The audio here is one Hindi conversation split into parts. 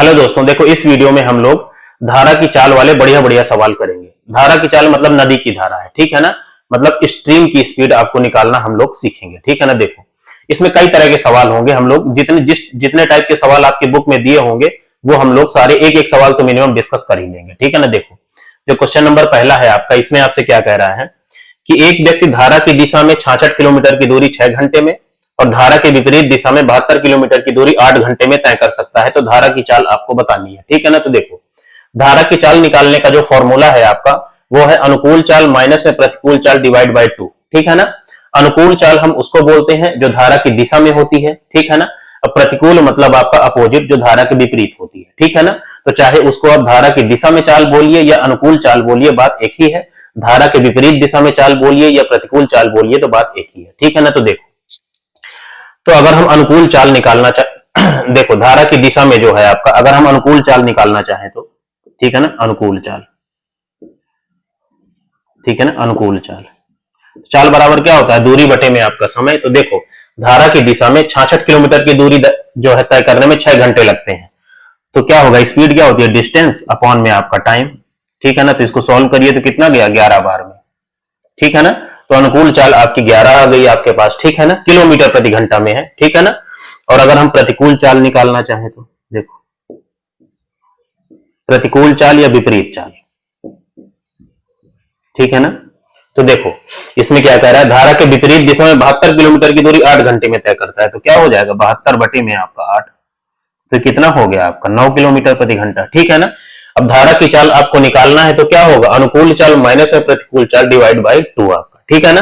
हेलो दोस्तों, देखो इस वीडियो में हम लोग धारा की चाल वाले बढ़िया बढ़िया सवाल करेंगे। धारा की चाल मतलब नदी की धारा है, ठीक है ना। मतलब स्ट्रीम की स्पीड आपको निकालना हम लोग सीखेंगे, ठीक है ना। देखो इसमें कई तरह के सवाल होंगे। हम लोग जितने टाइप के सवाल आपके बुक में दिए होंगे वो हम लोग सारे एक एक सवाल तो मिनिमम डिस्कस कर ही लेंगे, ठीक है ना। देखो जो क्वेश्चन नंबर पहला है आपका, इसमें आपसे क्या कह रहा है कि एक व्यक्ति धारा की दिशा में 66 किलोमीटर की दूरी 6 घंटे में और धारा के विपरीत दिशा में 72 किलोमीटर की दूरी 8 घंटे में तय कर सकता है, तो धारा की चाल आपको बतानी है, ठीक है ना। तो देखो धारा की चाल निकालने का जो फॉर्मूला है आपका वो है अनुकूल चाल माइनस में प्रतिकूल चाल डिवाइड बाय 2, ठीक है ना। अनुकूल चाल हम उसको बोलते हैं जो धारा की दिशा में होती है, ठीक है ना। अब प्रतिकूल मतलब आपका अपोजिट, जो धारा के विपरीत होती है, ठीक है ना। तो चाहे उसको आप धारा की दिशा में चाल बोलिए या अनुकूल चाल बोलिए, बात एक ही है। धारा के विपरीत दिशा में चाल बोलिए या प्रतिकूल चाल बोलिए, तो बात एक ही है, ठीक है ना। तो देखो तो अगर हम अनुकूल चाल निकालना चाहे देखो धारा की दिशा में जो है आपका, अगर हम अनुकूल चाल निकालना चाहें तो, ठीक है ना, अनुकूल चाल, ठीक है ना। अनुकूल चाल चाल बराबर क्या होता है, दूरी बटे में आपका समय। तो देखो धारा की दिशा में 66 किलोमीटर की दूरी जो है तय करने में 6 घंटे लगते हैं, तो क्या होगा, स्पीड क्या होती है, डिस्टेंस अपॉन में आपका टाइम, ठीक है ना। तो इसको सॉल्व करिए तो कितना गया, 11 बार में, ठीक है ना। तो अनुकूल चाल आपकी 11 आ गई आपके पास, ठीक है ना, किलोमीटर प्रति घंटा में है, ठीक है ना। और अगर हम प्रतिकूल चाल निकालना चाहें तो देखो प्रतिकूल चाल या विपरीत चाल, ठीक है ना। तो देखो इसमें क्या कह रहा है, धारा के विपरीत दिशा में 72 किलोमीटर की दूरी 8 घंटे में तय करता है, तो क्या हो जाएगा 72 बटे में आपका 8, तो कितना हो गया आपका 9 किलोमीटर प्रति घंटा, ठीक है ना। अब धारा की चाल आपको निकालना है तो क्या होगा, अनुकूल चाल माइनस में प्रतिकूल चाल डिवाइड बाई 2 आपका, ठीक है ना।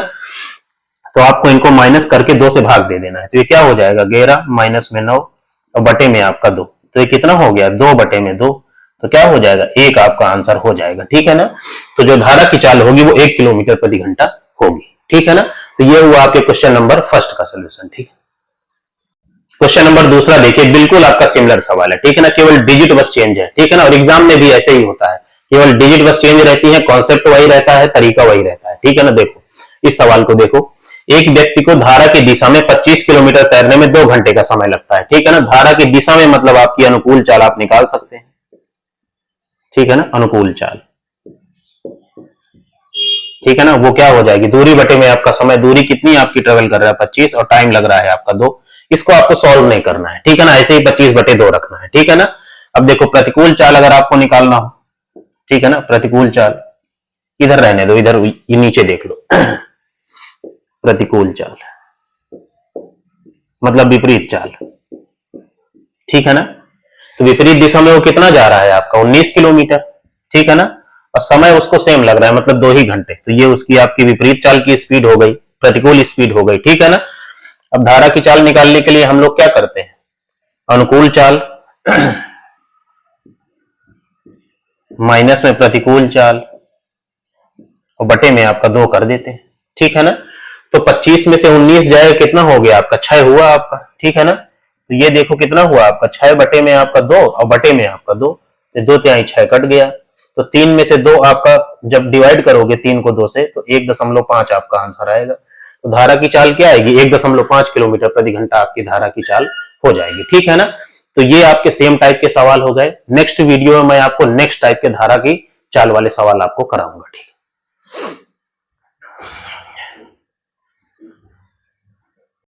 तो आपको इनको माइनस करके 2 से भाग दे देना है, तो ये क्या हो जाएगा 11 माइनस में 9 और बटे में आपका 2, तो ये कितना हो गया 2 बटे में 2, तो क्या हो जाएगा 1 आपका आंसर हो जाएगा, ठीक है ना। तो जो धारा की चाल होगी वो 1 किलोमीटर प्रति घंटा होगी, ठीक है ना। तो ये हुआ आपके क्वेश्चन नंबर फर्स्ट का सोल्यूशन, ठीक है। क्वेश्चन नंबर दूसरा देखिए, बिल्कुल आपका सिमिलर सवाल है, ठीक है ना, केवल डिजिट बस चेंज है, ठीक है ना। और एग्जाम में भी ऐसे ही होता है, केवल डिजिट बस चेंज रहती है, कॉन्सेप्ट वही रहता है, तरीका वही रहता है, ठीक है ना। देखो इस सवाल को देखो, एक व्यक्ति को धारा की दिशा में 25 किलोमीटर तैरने में 2 घंटे का समय लगता है, ठीक है ना। धारा की दिशा में मतलब आपकी अनुकूल चाल आप निकाल सकते हैं, ठीक है ना, अनुकूल चाल, ठीक है ना। वो क्या हो जाएगी, दूरी बटे में आपका समय, दूरी कितनी आपकी ट्रेवल कर रहा है 25 और टाइम लग रहा है आपका 2, इसको आपको सॉल्व नहीं करना है, ठीक है ना, ऐसे ही 25 बटे 2 रखना है, ठीक है ना। अब देखो प्रतिकूल चाल अगर आपको निकालना हो, ठीक है ना, प्रतिकूल चाल इधर रहने दो, इधर ये नीचे देख लो प्रतिकूल चाल मतलब विपरीत चाल, ठीक है ना। तो विपरीत दिशा में वो कितना जा रहा है आपका 19 किलोमीटर, ठीक है ना। और समय उसको सेम लग रहा है, मतलब 2 ही घंटे, तो ये उसकी आपकी विपरीत चाल की स्पीड हो गई, प्रतिकूल स्पीड हो गई, ठीक है ना। अब धारा की चाल निकालने के लिए हम लोग क्या करते हैं, अनुकूल चाल माइनस में प्रतिकूल चाल और बटे में आपका 2 कर देते हैं, ठीक है ना। तो 25 में से 19 जाएगा, कितना हो गया आपका 6 हुआ आपका, ठीक है ना। तो ये देखो कितना हुआ आपका 6 बटे में आपका 2 और बटे में आपका 2, 2 तिहाई 6 कट गया। तो 3 में से 2 आपका जब डिवाइड करोगे 3 को 2 से तो 1.5 आपका आंसर आएगा। तो धारा की चाल क्या आएगी, 1.5 किलोमीटर प्रति घंटा आपकी धारा की चाल हो जाएगी, ठीक है ना। तो ये आपके सेम टाइप के सवाल हो गए। नेक्स्ट वीडियो में मैं आपको नेक्स्ट टाइप के धारा की चाल वाले सवाल आपको कराऊंगा, ठीक है।